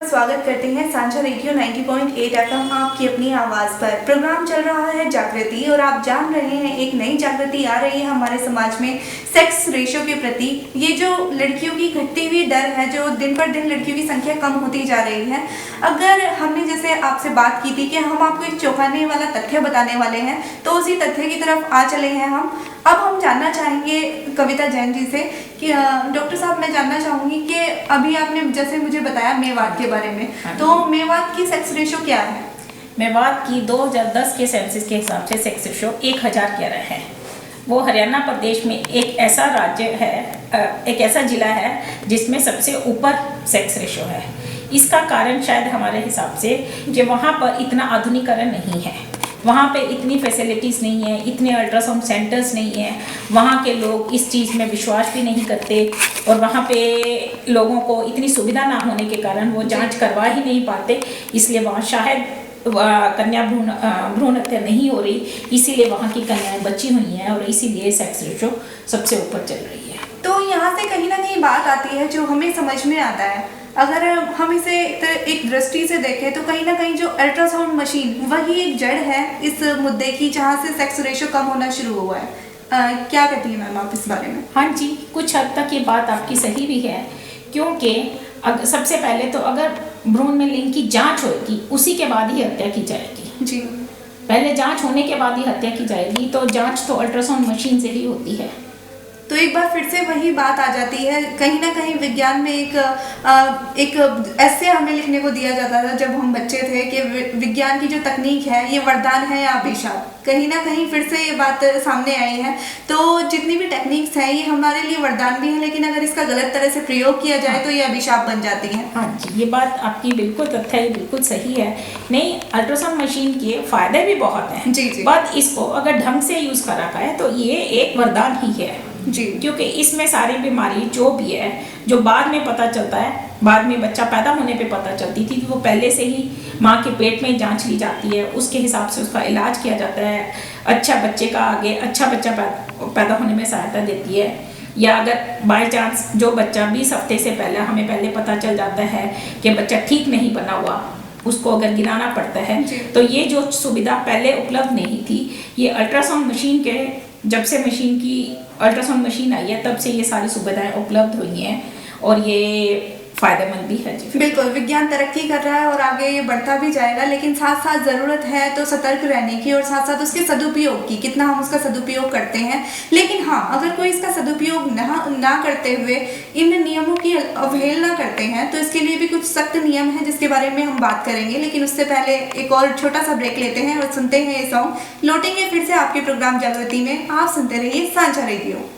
स्वागत करते हैं सांझा रेडियो 90.8 एफएम आपकी अपनी आवाज़ पर। प्रोग्राम चल रहा है जागृति और आप जान रहे हैं एक नई जागृति आ रही है हमारे समाज में सेक्स रेशो के प्रति। ये जो लड़कियों की घटती हुई दर है, जो दिन पर दिन लड़कियों की संख्या कम होती जा रही है, अगर हमने जैसे आपसे बात की थी कि हम आपको एक चौंकाने वाला तथ्य बताने वाले हैं, तो उसी तथ्य की तरफ आ चले हैं हम। अब हम जानना चाहेंगे कविता जैन जी से कि डॉक्टर साहब, मैं जानना चाहूँगी कि अभी आपने जैसे मुझे बताया मेवात के बारे में, तो मेवात की सेक्स रेशो क्या है? मेवात की 2010 के सेंसस के हिसाब से सेक्स रेशो 1011 है। वो हरियाणा प्रदेश में एक ऐसा राज्य है, एक ऐसा जिला है जिसमें सबसे ऊपर सेक्स रेशो है। इसका कारण शायद हमारे हिसाब से कि वहाँ पर इतना आधुनिकीकरण नहीं है, वहाँ पे इतनी फैसिलिटीज़ नहीं है, इतने अल्ट्रासाउंड सेंटर्स नहीं है, वहाँ के लोग इस चीज़ में विश्वास भी नहीं करते और वहाँ पे लोगों को इतनी सुविधा ना होने के कारण वो जांच करवा ही नहीं पाते, इसलिए वहाँ शायद कन्या भ्रूण हत्या नहीं हो रही, इसीलिए वहाँ की कन्याएं बची हुई हैं और इसीलिए सेक्स रेशो सबसे ऊपर चल रही है। तो यहाँ से कहीं ना कहीं बात आती है जो हमें समझ में आता है, अगर हम इसे एक दृष्टि से देखें तो कहीं ना कहीं जो अल्ट्रासाउंड मशीन वही एक जड़ है इस मुद्दे की, जहाँ से सेक्स रेशो कम होना शुरू हुआ है। क्या कहती हैं मैम आप इस बारे में? हाँ जी, कुछ हद तक ये बात आपकी सही भी है, क्योंकि सबसे पहले तो अगर भ्रूण में लिंग की जांच होगी उसी के बाद ही हत्या की जाएगी जी। पहले जांच होने के बाद ही हत्या की जाएगी, तो जांच तो अल्ट्रासाउंड मशीन से ही होती है। तो एक बार फिर से वही बात आ जाती है, कहीं ना कहीं विज्ञान में एक ऐसे हमें लिखने को दिया जाता था जब हम बच्चे थे कि विज्ञान की जो तकनीक है ये वरदान है या अभिशाप। कहीं ना कहीं फिर से ये बात सामने आई है। तो जितनी भी टेक्निक्स हैं ये हमारे लिए वरदान भी है, लेकिन अगर इसका गलत तरह से प्रयोग किया जाए तो ये अभिशाप बन जाती है। हाँ जी, ये बात आपकी बिल्कुल तथ्य बिल्कुल सही है। नहीं, अल्ट्रासाउंड मशीन के फायदे भी बहुत हैं जी जी, बट इसको अगर ढंग से यूज करा है तो ये एक वरदान ही है जी, क्योंकि इसमें सारी बीमारी जो भी है, जो बाद में पता चलता है, बाद में बच्चा पैदा होने पे पता चलती थी, तो वो पहले से ही माँ के पेट में जांच ली जाती है, उसके हिसाब से उसका इलाज किया जाता है। अच्छा बच्चे का आगे अच्छा बच्चा पैदा होने में सहायता देती है। या अगर बाय चांस जो बच्चा 20 हफ्ते से पहले हमें पहले पता चल जाता है कि बच्चा ठीक नहीं बना हुआ, उसको अगर गिराना पड़ता है, तो ये जो सुविधा पहले उपलब्ध नहीं थी, ये अल्ट्रासाउंड मशीन के जब से अल्ट्रासाउंड मशीन आई है तब से ये सारी सुविधाएं उपलब्ध हुई हैं और ये फायदेमंद भी है जी। बिल्कुल, विज्ञान तरक्की कर रहा है और आगे ये बढ़ता भी जाएगा, लेकिन साथ साथ ज़रूरत है तो सतर्क रहने की और साथ साथ उसके सदुपयोग की, कितना हम उसका सदुपयोग करते हैं। लेकिन हाँ, अगर कोई इसका सदुपयोग ना करते हुए इन नियमों की अवहेलना करते हैं तो इसके लिए भी कुछ सख्त नियम हैं जिसके बारे में हम बात करेंगे। लेकिन उससे पहले एक और छोटा सा ब्रेक लेते हैं और सुनते हैं ये सॉन्ग। लौटेंगे फिर से आपके प्रोग्राम जागृति में। आप सुनते रहिए सांझा रेडियो।